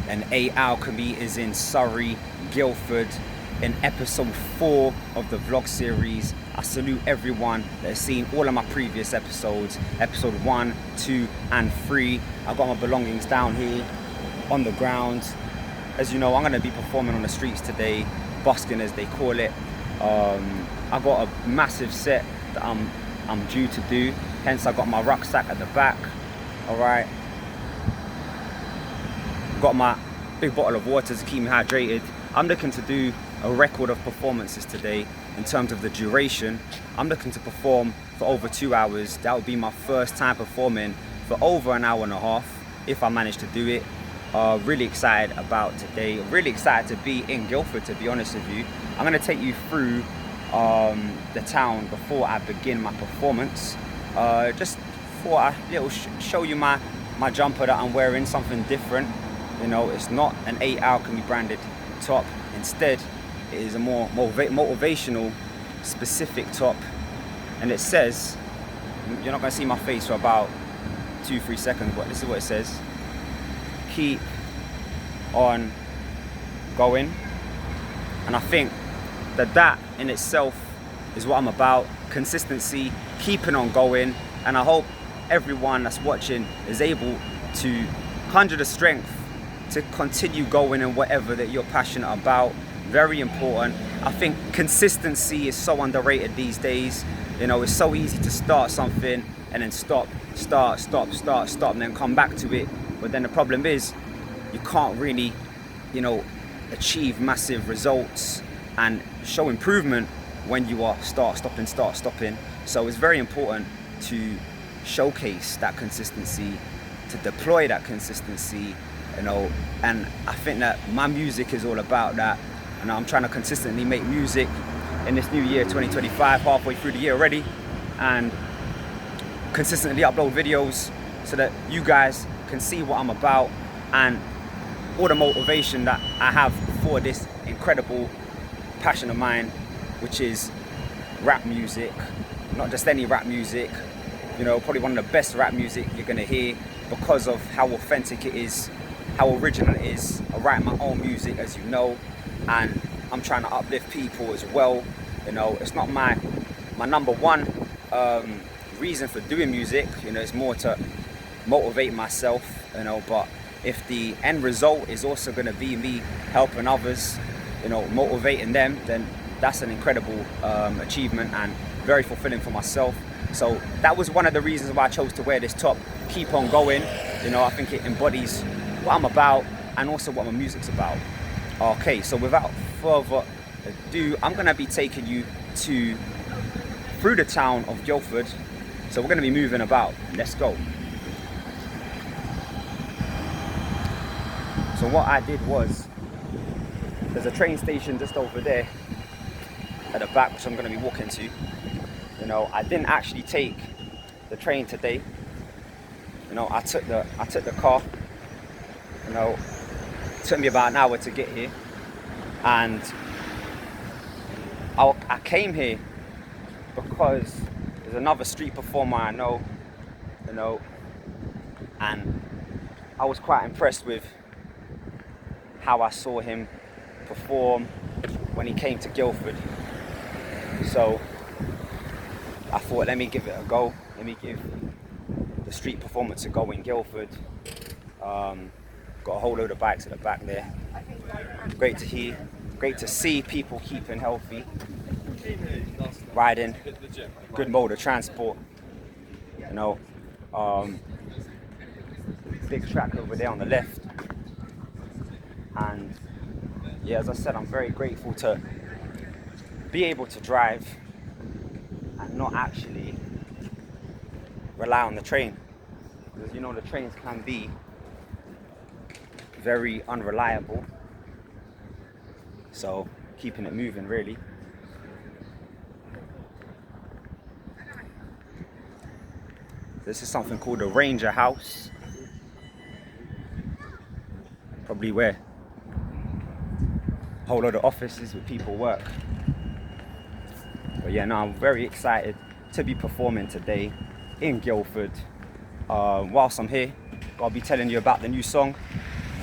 and Alchemy is in Surrey, Guildford, in episode 4 of the vlog series. I salute everyone that has seen all of my previous episodes, episode 1, 2 and 3. I've got my belongings down here on the ground. As you know, I'm going to be performing on the streets today, busking as they call it. I've got a massive set that I'm due to do, hence I got my rucksack at the back. Alright, got my big bottle of water to keep me hydrated. I'm looking to do a record of performances today. In terms of the duration, I'm looking to perform for over 2 hours. That would be my first time performing for over an hour and a half, if I manage to do it. Really excited about today, really excited to be in Guildford, to be honest with you. I'm going to take you through the town before I begin my performance. Just for a little show you my jumper that I'm wearing, something different. You know, it's not an Alchemy branded top. Instead, it is a more motivational specific top, and it says, you're not going to see my face for about 2-3 seconds, but this is what it says: keep on going. And I think that in itself is what I'm about: consistency, keeping on going. And I hope everyone that's watching is able to conjure the strength to continue going in whatever that you're passionate about. Very important. I think consistency is so underrated these days. You know, it's so easy to start something and then stop, and then come back to it. But then the problem is, you can't really, you know, achieve massive results and show improvement when you are start, stopping. So it's very important to showcase that consistency, to deploy that consistency, you know. And I think that my music is all about that. And I'm trying to consistently make music in this new year, 2025, halfway through the year already, and consistently upload videos so that you guys can see what I'm about and all the motivation that I have for this incredible passion of mine, which is rap music. Not just any rap music, you know, probably one of the best rap music you're gonna hear, because of how authentic it is, how original it is. I write my own music, as you know, and I'm trying to uplift people as well. You know, it's not my number one reason for doing music. You know, it's more to motivate myself, you know. But if the end result is also going to be me helping others, you know, motivating them, then that's an incredible achievement and very fulfilling for myself. So that was one of the reasons why I chose to wear this top. Keep on going. You know, I think it embodies what I'm about and also what my music's about. Okay, so without further ado, I'm going to be taking you through the town of Guildford. So we're going to be moving about. Let's go. So what I did was, there's a train station just over there at the back, which I'm going to be walking to. You know, I didn't actually take the train today. You know, I took the car. You know, it took me about an hour to get here, and I came here because there's another street performer I know, you know, and I was quite impressed with how I saw him perform when he came to Guildford. So I thought, let me give it a go. Let me give the street performance a go in Guildford. Got a whole load of bikes at the back there. Great to hear, great to see people keeping healthy, riding, good mode of transport. You know, big track over there on the left. And yeah, as I said, I'm very grateful to be able to drive and not actually rely on the train, because you know the trains can be very unreliable. So keeping it moving, really. This is something called a Ranger House, probably where a whole lot of offices with people work. But yeah, no, I'm very excited to be performing today in Guildford. Whilst I'm here, I'll be telling you about the new song,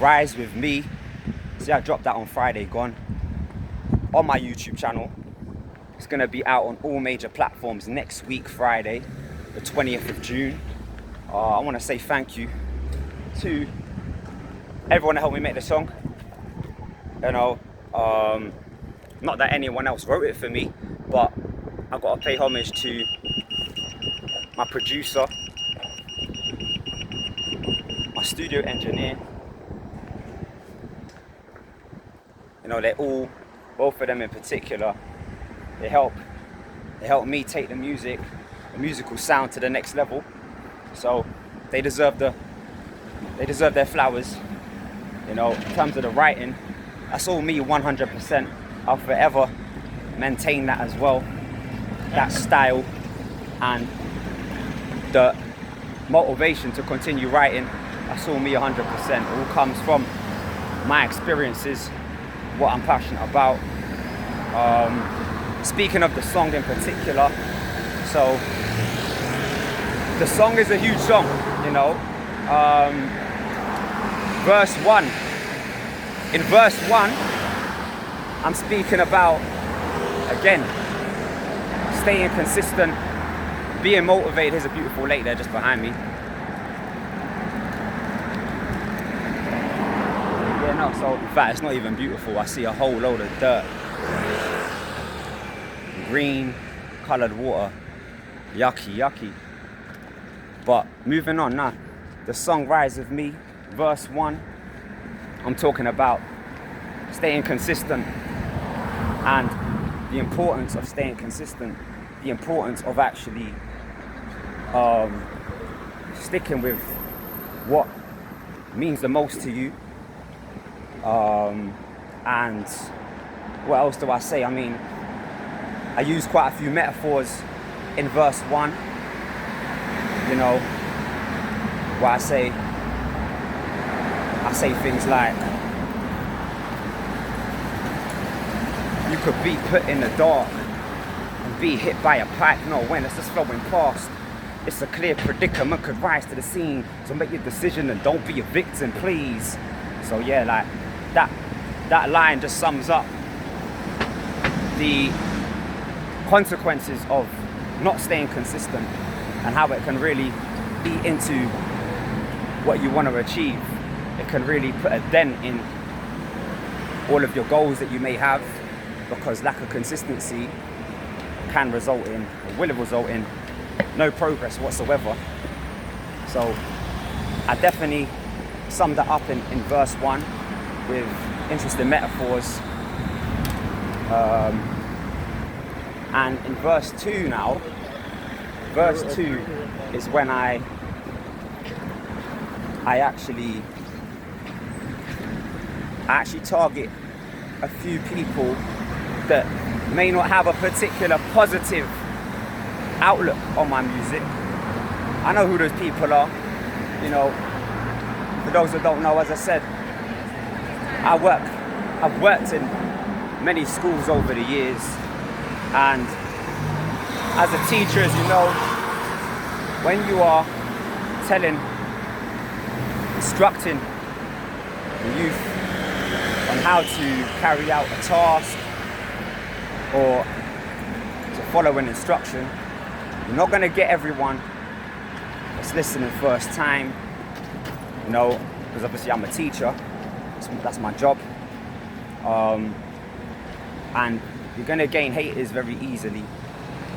Rise With Me. See, I dropped that on Friday gone on my YouTube channel. It's gonna be out on all major platforms next week, Friday, the 20th of June. I wanna say thank you to everyone that helped me make the song. You know, not that anyone else wrote it for me, but I gotta pay homage to my producer, my studio engineer. You know, both of them in particular, they help me take the musical sound to the next level. So they deserve their flowers. You know, in terms of the writing, that's all me 100%. I'll forever maintain that as well. That style and the motivation to continue writing, that's all me 100%. It all comes from my experiences, what I'm passionate about. Speaking of the song in particular, so the song is a huge song, you know. Verse 1. In verse 1, I'm speaking about, again, staying consistent, being motivated. Here's a beautiful lake there just behind me. Yeah, no, so in fact, it's not even beautiful. I see a whole load of dirt. Green colored water. Yucky, yucky. But moving on now. The song Rise With Me, verse 1. I'm talking about staying consistent and the importance of staying consistent, the importance of actually sticking with what means the most to you. And what else do I say? I mean, I use quite a few metaphors in verse 1, you know, where I say things like, you could be put in the dark and be hit by a pipe. No, when it's just flowing past, it's a clear predicament, could rise to the scene. So make your decision and don't be a victim, please. So yeah, like that line just sums up the consequences of not staying consistent and how it can really eat into what you want to achieve. It can really put a dent in all of your goals that you may have, because lack of consistency can result in, or will result in, no progress whatsoever. So I definitely summed that up in verse 1 with interesting metaphors. And in verse 2 now, verse 2 is when I actually target a few people that may not have a particular positive outlook on my music. I know who those people are, you know. For those that don't know, as I said, I've worked in many schools over the years, and as a teacher, as you know, when you are instructing the youth on how to carry out a task or to follow an instruction, you're not going to get everyone that's listening first time, you know, because obviously I'm a teacher, that's my job, and you're going to gain haters very easily,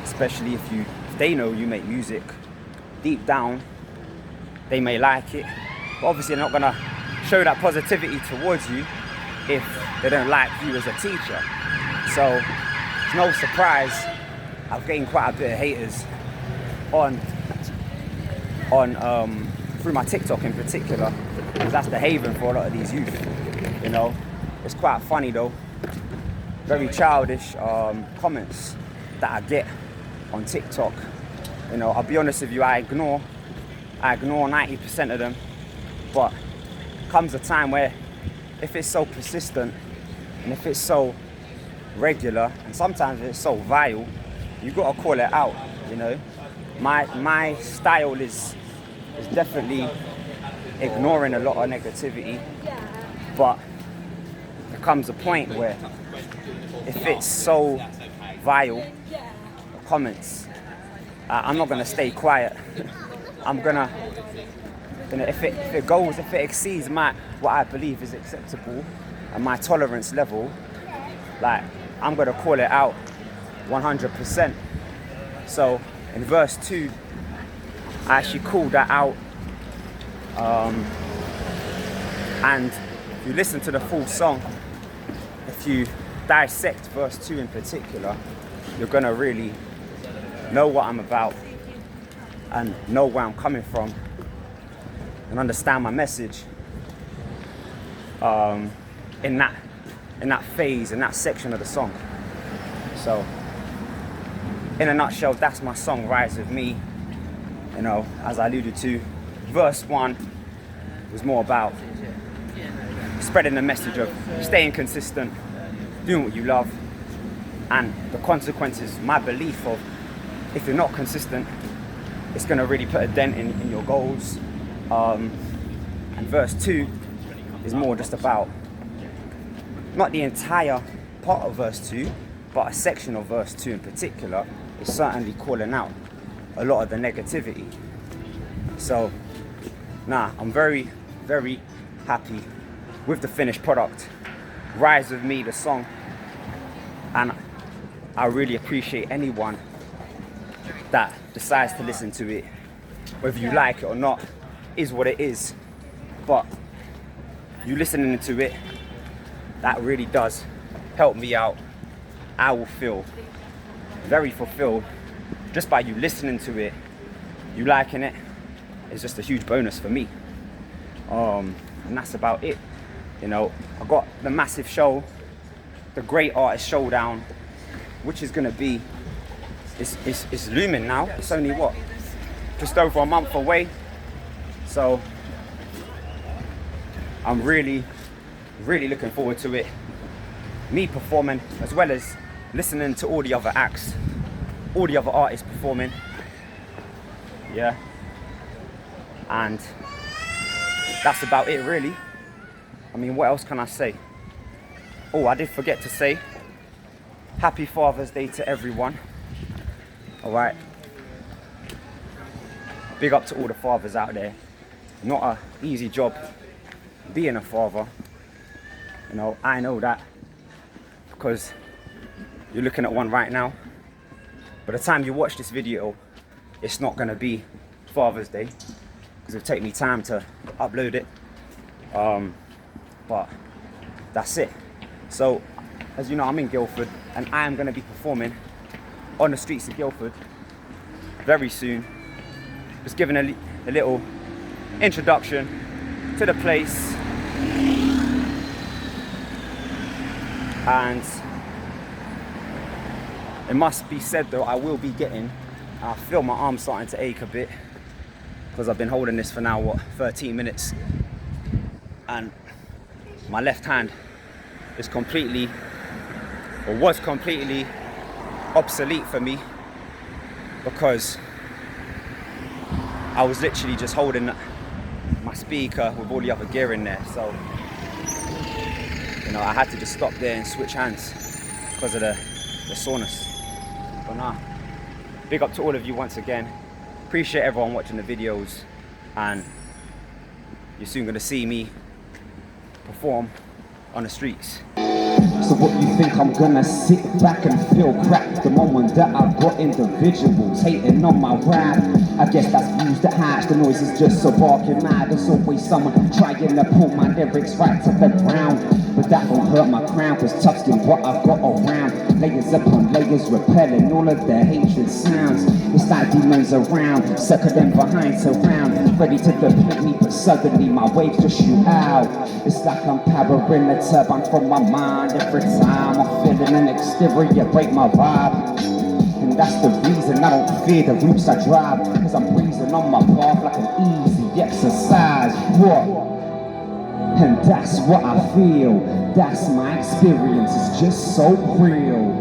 especially if they know you make music. Deep down, they may like it, but obviously they're not going to show that positivity towards you if they don't like you as a teacher. So it's no surprise I've gained quite a bit of haters on through my TikTok in particular, because that's the haven for a lot of these youth. You know, it's quite funny though. Very childish comments that I get on TikTok. You know, I'll be honest with you, I ignore 90% of them, but comes a time where if it's so persistent and if it's so regular and sometimes it's so vile, you gotta call it out. You know, my style is definitely ignoring a lot of negativity But there comes a point where if it's so vile, the comments, I'm not gonna stay quiet. I'm gonna, if it exceeds what I believe is acceptable and my tolerance level, like, I'm gonna call it out 100%. So in verse 2, I actually called that out. And if you listen to the full song, if you dissect verse 2 in particular, you're gonna really know what I'm about and know where I'm coming from and understand my message in that phase, in that section of the song. So in a nutshell, that's my song, Rise With Me. You know, as I alluded to, verse 1 was more about spreading the message of staying consistent, doing what you love, and the consequences, my belief of if you're not consistent, it's going to really put a dent in your goals. And verse 2 is more just about, not the entire part of verse 2, but a section of verse 2 in particular is certainly calling out a lot of the negativity. So, I'm very, very happy with the finished product. Rise With Me, the song. And I really appreciate anyone that decides to listen to it. Whether you like it or not, is what it is. But you listening to it, that really does help me out. I will feel very fulfilled just by you listening to it. You liking it is just a huge bonus for me. And that's about it. You know, I got the massive show, the Great Artist Showdown, which is gonna be, it's looming now. It's only what, just over a month away. So I'm really, really looking forward to it. Me performing, as well as listening to all the other acts, all the other artists performing. Yeah. And that's about it, really. I mean, what else can I say? Oh, I did forget to say, Happy Father's Day to everyone. All right. Big up to all the fathers out there. Not an easy job being a father. You know, I know that because you're looking at one right now. By the time you watch this video, it's not gonna be Father's Day because it'll take me time to upload it. But that's it. So, as you know, I'm in Guildford and I am gonna be performing on the streets of Guildford very soon. Just giving a little introduction to the place. And it must be said though, I will be I feel my arm starting to ache a bit because I've been holding this for now, what, 13 minutes. And my left hand is completely, or was completely obsolete for me because I was literally just holding my speaker with all the other gear in there. So, you know, I had to just stop there and switch hands because of the soreness. But nah, big up to all of you once again. Appreciate everyone watching the videos, and you're soon gonna see me perform on the streets. So what you think I'm gonna sit back and feel crap the moment that I've got individuals hating on my rap? I guess that's views that hatch, the noise is just so barking mad. There's always someone trying to pull my lyrics right to the ground, but that won't hurt my crown, cause tough skin what I've got around. Layers upon layers repelling all of the hatred sounds. It's like demons around, sucker them behind surround, ready to deplete me, but suddenly my waves just shoot out. It's like I'm powering the turbine from my mind. Every time I'm feeling an exterior break my vibe. And that's the reason I don't fear the routes I drive, cause I'm breezing on my path like an easy exercise. What? And that's what I feel. That's my experience, it's just so real.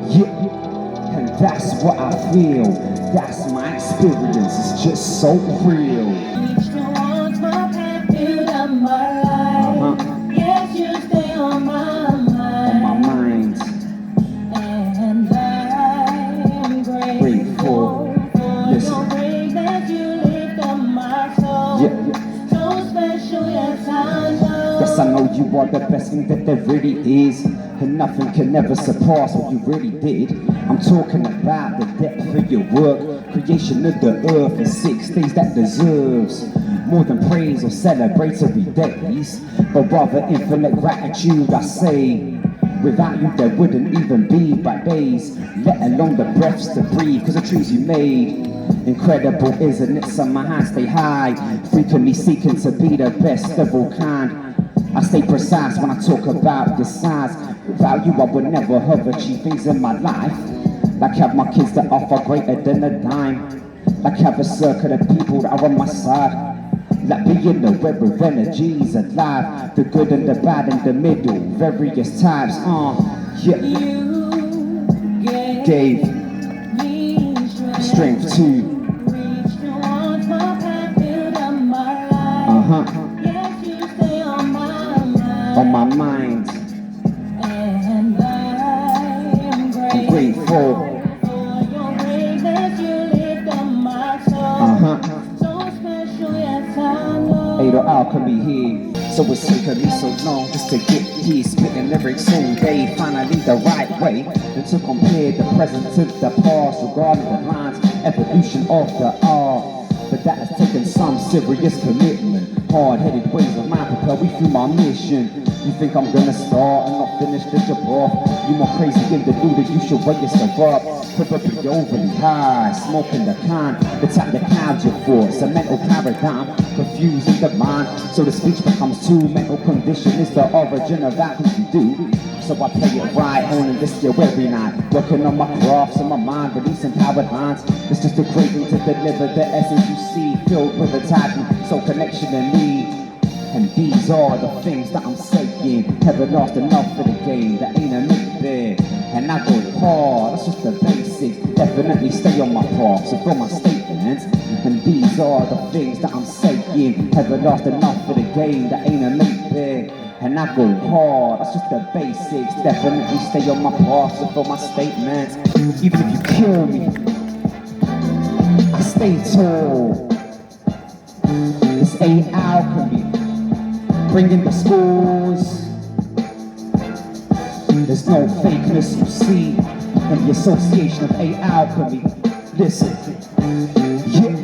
Yeah. And that's what I feel. That's my experience, it's just so real. Each one's my path, build up my life. Yeah. Yes, I know you are the best thing that there really is, and nothing can ever surpass what you really did. I'm talking about the depth of your work, creation of the earth in 6 days that deserves more than praise or celebratory days, but rather infinite gratitude, I say. Without you there wouldn't even be but days, let alone the breaths to breathe, cause the trees you made. Incredible, isn't it? So my hands stay high, frequently seeking to be the best of all kind. I stay precise when I talk about your size. Without you I would never have achieved things in my life. Like have my kids that offer greater than a dime. Like have a circle of people that are on my side. Like being the web of energies alive. The good and the bad in the middle, various types, yeah. You Gave me strength to, reach towards my path, build up my life. Yes, you stay on my mind. on my mind. And I am I'm grateful. for your greatness, you lift up my soul. So special, yes, I know. Hey, the Alchemy here. So it's taken me so long just to get here, spitting lyrics all day, finally the right way. And to compare the present to the past regarding the lines, evolution of the art. But that has taken some serious commitment. Hard-headed ways of mine propel me through my mission. You think I'm gonna start and not finish the job off? You more crazy than the dude that you should wake yourself up. Probably overly high, smoking the kind that tap the clouds your thoughts. A mental paradigm, confusing the mind. So the speech becomes too mental condition is the origin of that who you do. So I play it right on in this year every night. Working on my crafts and my mind, releasing powered lines. It's just a great thing to deliver the essence you see, filled with a tight soul connection and need. And these are the things that I'm saying. Haven't lost enough for the game, that ain't a myth there. And I go hard, that's just the basics. Definitely stay on my path, so for my statements. And these are the things that I'm saying. Haven't lost enough for the game, that ain't a myth there. And I go hard, that's just the basics. Definitely stay on my path, so for my statements. Even if you kill me, I stay tall. This ain't alchemy. Bringing the scores. There's no fakeness you see in the association of a alchemy. Listen, yeah.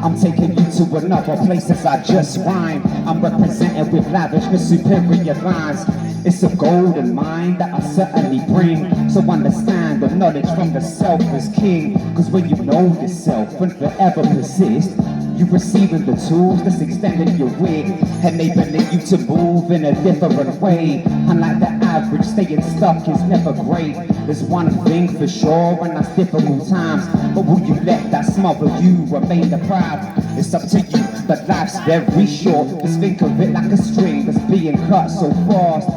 I'm taking you to another place as I just rhyme. I'm represented with lavishness, superior lines. It's a golden mind that I certainly bring. So understand the knowledge from the self is king. Cause when you know yourself and forever persist, you're receiving the tools that's extending your wig, enabling you to move in a different way. Unlike the average, staying stuck is never great. There's one thing for sure, and that's difficult times. But will you let that smother you, remain deprived? It's up to you, but life's very short. Just think of it like a string that's being cut so fast.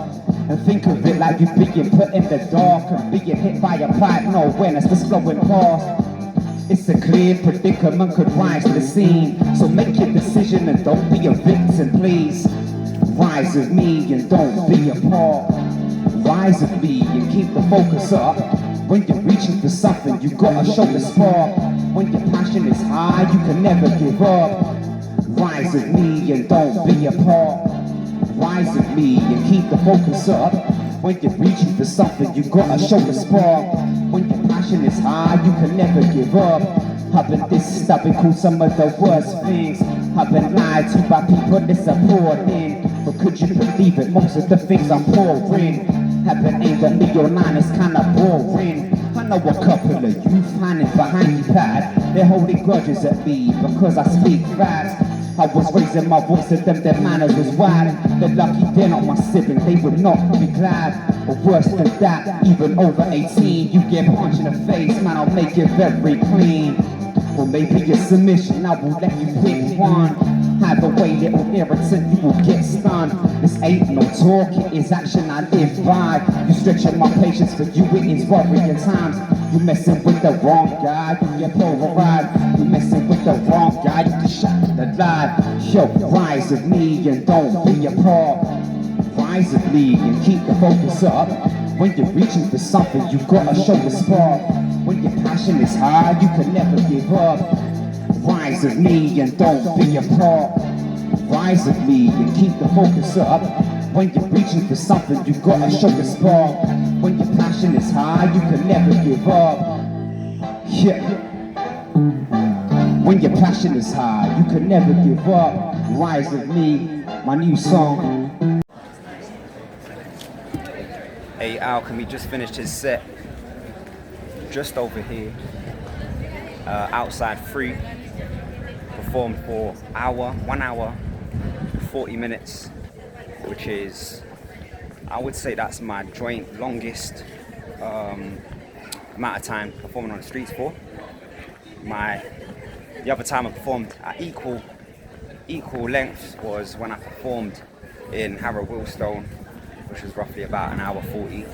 And think of it like you're being put in the dark and being hit by a pipe, no awareness that's flowing past. It's a clear predicament could rise to the scene. So make your decision and don't be a victim, please. Rise with me and don't be a part. Rise with me and keep the focus up. When you're reaching for something, you gotta show the spark. When your passion is high, you can never give up. Rise with me and don't be a part. Rise with me and keep the focus up. When you're reaching for something, you gotta show the spark. When your passion is high, you can never give up. I've been dissed, I've been called some of the worst things. I've been lied to by people disappointing. But could you believe it, most of the things I'm pouring have been aimed at me online, it's kinda boring. I know a couple of you hiding behind your pad. They're holding grudges at me because I speak fast. I was raising my voice to them, their manners was wide. They're lucky they're not my siblings, they would not be glad. Or worse than that, even over 18, you get punched in the face, man, I'll make it very clean. Or maybe a submission, I will let you pick one. Either way, little irritant, you will get stunned. This ain't no talk, it is action I live by. You stretching my patience, for you it is worrying times. You messing with the wrong guy, you get polarized. You messing with the wrong guy, you get shot the light. Yo, rise with me and don't be a part. Rise with me and keep the focus up. When you're reaching for something, you gotta show the spark. When your passion is high, you can never give up. Rise with me and don't be a part. rise of me and keep the focus up. When you're reaching for something, you gotta show the spark. When your passion is high, you can never give up. Yeah. When your passion is high, you can never give up. Rise of me, my new song. Hey, Alchemy just finished his set just over here, outside free. Performed for 1 hour, 40 minutes, which is, I would say that's my joint longest amount of time performing on the streets for. The other time I performed at equal lengths was when I performed in Harrow Willstone, which was roughly about 1 hour 40.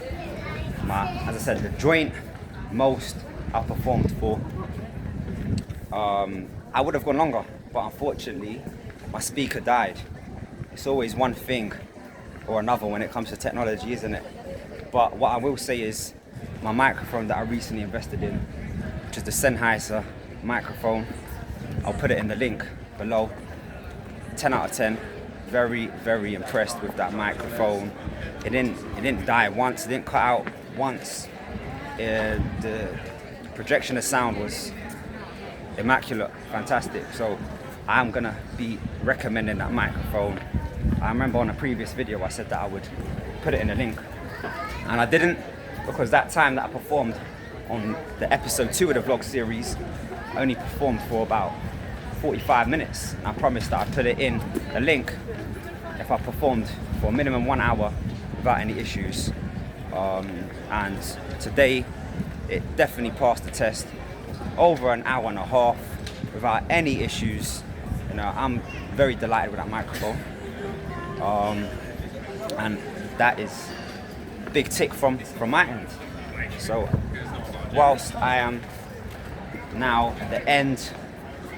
As I said, the joint most I performed for. I would have gone longer, but unfortunately my speaker died. It's always one thing or another when it comes to technology, isn't it? But what I will say is my microphone that I recently invested in, which is the Sennheiser microphone, I'll put it in the link below. 10 out of 10. Very, very impressed with that microphone. It didn't die once, it didn't cut out once. The projection of sound was immaculate, fantastic. So I'm gonna be recommending that microphone. I remember on a previous video I said that I would put it in a link, and I didn't, because that time that I performed on the episode 2 of the vlog series, I only performed for about 45 minutes. And I promised that I'd put it in a link if I performed for a minimum 1 hour without any issues. And today it definitely passed the test. Over 1.5 hours without any issues. You know, I'm very delighted with that microphone. And that is a big tick from my end. So whilst I am now at the end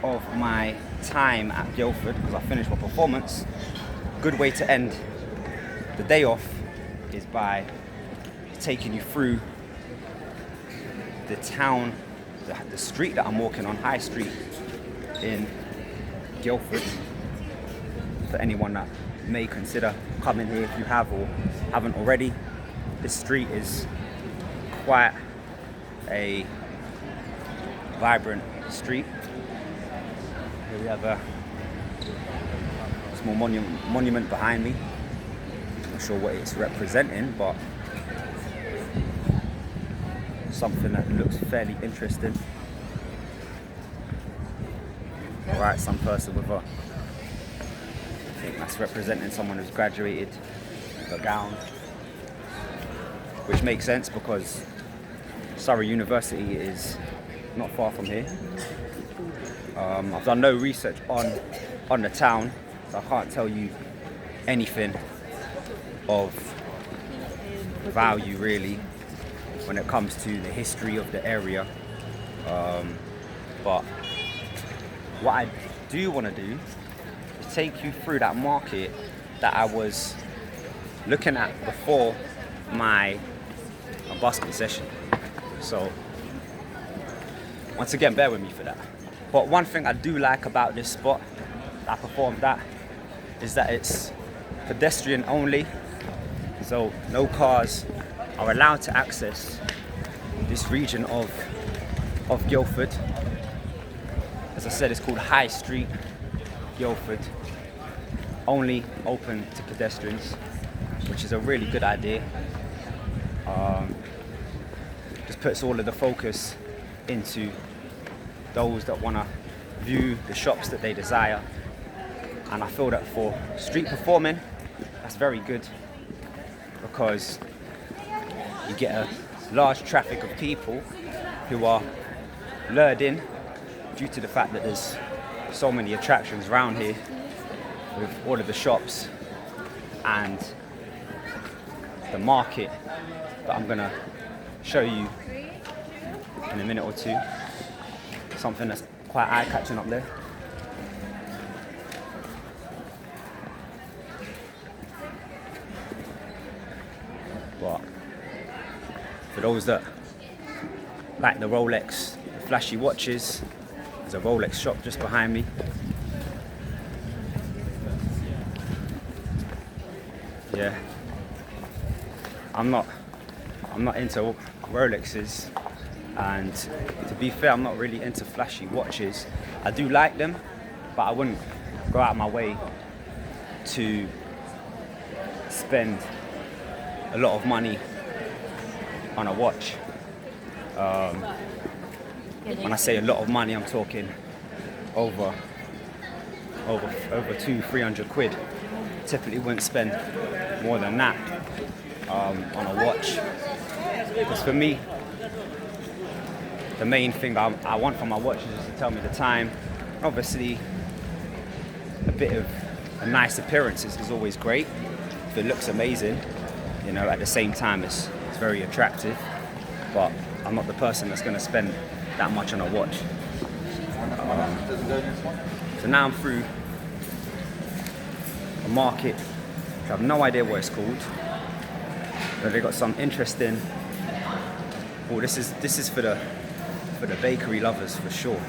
of my time at Guildford, because I finished my performance, good way to end the day off is by taking you through the town, the street that I'm walking on, High Street in Guildford. For anyone that may consider coming here, if you have or haven't already, this street is quite a vibrant street. Here we have a small monument behind me. Not sure what it's representing, but something that looks fairly interesting. Alright, some person with I think that's representing someone who's graduated with a gown, which makes sense because Surrey University is not far from here. I've done no research on the town, so I can't tell you anything of value really when it comes to the history of the area. But what I do want to do is take you through that market that I was looking at before my busking session. So once again, bear with me for that. But one thing I do like about this spot that I performed at is that it's pedestrian only, so no cars are allowed to access this region of Guildford. As I said, it's called High Street, Guildford. Only open to pedestrians, which is a really good idea. Just puts all of the focus into those that want to view the shops that they desire. And I feel that for street performing, that's very good, because you get a large traffic of people who are lured in due to the fact that there's so many attractions around here with all of the shops and the market that I'm gonna show you in a minute or two. Something that's quite eye-catching up there. But for those that like the Rolex, the flashy watches, there's a Rolex shop just behind me. Yeah. I'm not into Rolexes, and to be fair, I'm not really into flashy watches. I do like them, but I wouldn't go out of my way to spend a lot of money on a watch. When I say a lot of money, I'm talking over 200-300 quid. Typically wouldn't spend more than that on a watch. Because for me, the main thing I want from my watch is to tell me the time. Obviously, a bit of a nice appearance is always great. If it looks amazing, you know, at the same time it's very attractive. But I'm not the person that's going to spend that much on a watch. So now I'm through a market. I have no idea what it's called. But they got some interesting. Oh, this is for the bakery lovers for sure.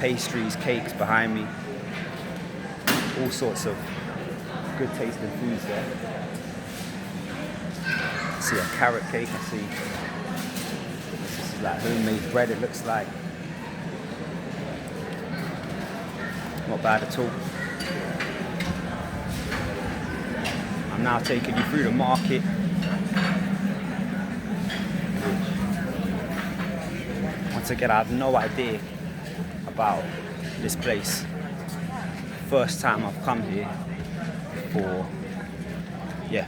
Pastries, cakes behind me. All sorts of good tasting foods there. I see a carrot cake. I see this is like homemade bread. It looks like not bad at all. I'm now taking you through the market. Once again, I have no idea about this place. First time I've come here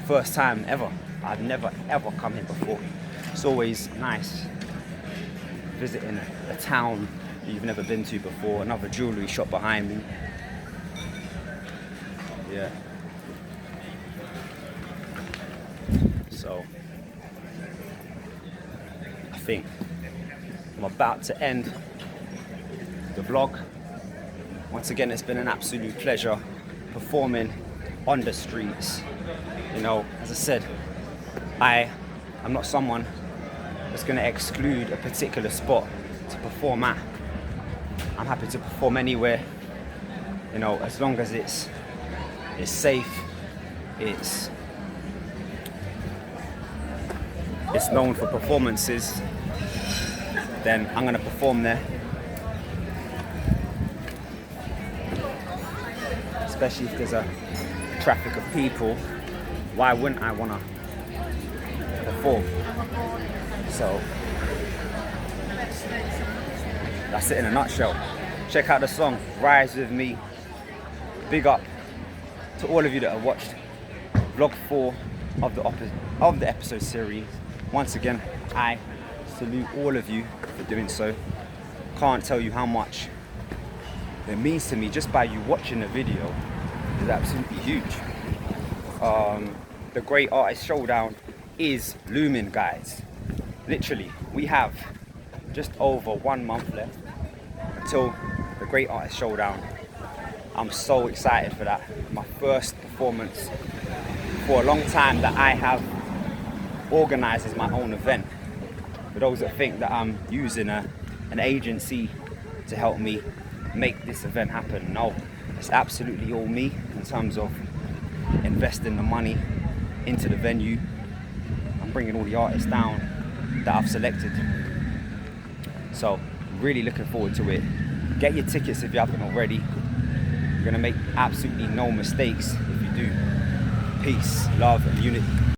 first time ever. I've never ever come here before. It's always nice visiting a town that you've never been to before. Another jewellery shop behind me. Yeah. So I think I'm about to end the vlog. Once again, it's been an absolute pleasure performing on the streets. You know, as I said, I'm not someone that's going to exclude a particular spot to perform at. I'm happy to perform anywhere, you know, as long as it's safe, it's known for performances, then I'm going to perform there. Especially if there's a traffic of people, why wouldn't I want to perform? So that's it in a nutshell. Check out the song Rise With Me. Big up to all of you that have watched vlog 4 of the episode series. Once again, I salute all of you for doing so. Can't tell you how much it means to me just by you watching the video. Is absolutely huge. The Great Artist Showdown is looming, guys. Literally, we have just over 1 month left until the Great Artist Showdown. I'm so excited for that. My first performance for a long time that I have organised as my own event. For those that think that I'm using an agency to help me make this event happen, no. It's absolutely all me in terms of investing the money into the venue. I'm bringing all the artists down that I've selected. So, really looking forward to it. Get your tickets if you haven't already. You're going to make absolutely no mistakes if you do. Peace, love and unity.